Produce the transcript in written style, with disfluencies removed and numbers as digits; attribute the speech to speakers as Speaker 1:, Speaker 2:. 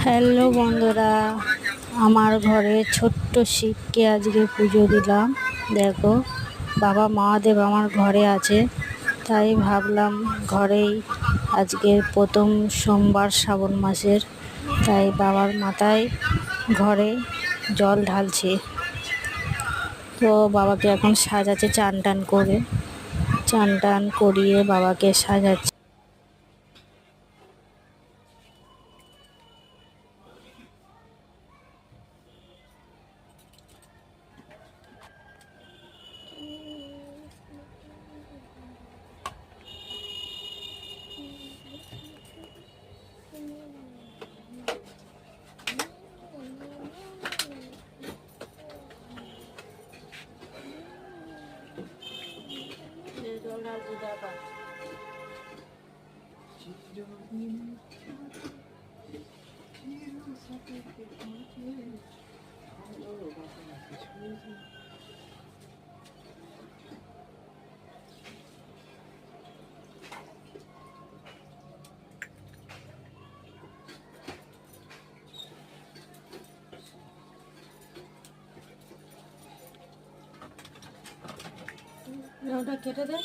Speaker 1: Hello বন্ধুরা, আমার ঘরে ছোট্ট শিবকে আজকে পুজো দিলাম। দেখো, বাবা মহাদেব আমার ঘরে আছে, তাই ভাবলাম ঘরেই আজকে প্রথম সোমবার শ্রাবণ মাসের, তাই বাবার মাথায় ঘরে জল ঢালছি। তো বাবাকে এখন সাজাচ্ছে, চান টান করে, চান টান করিয়ে বাবাকে সাজাচ্ছে। ওটা কেটে দে।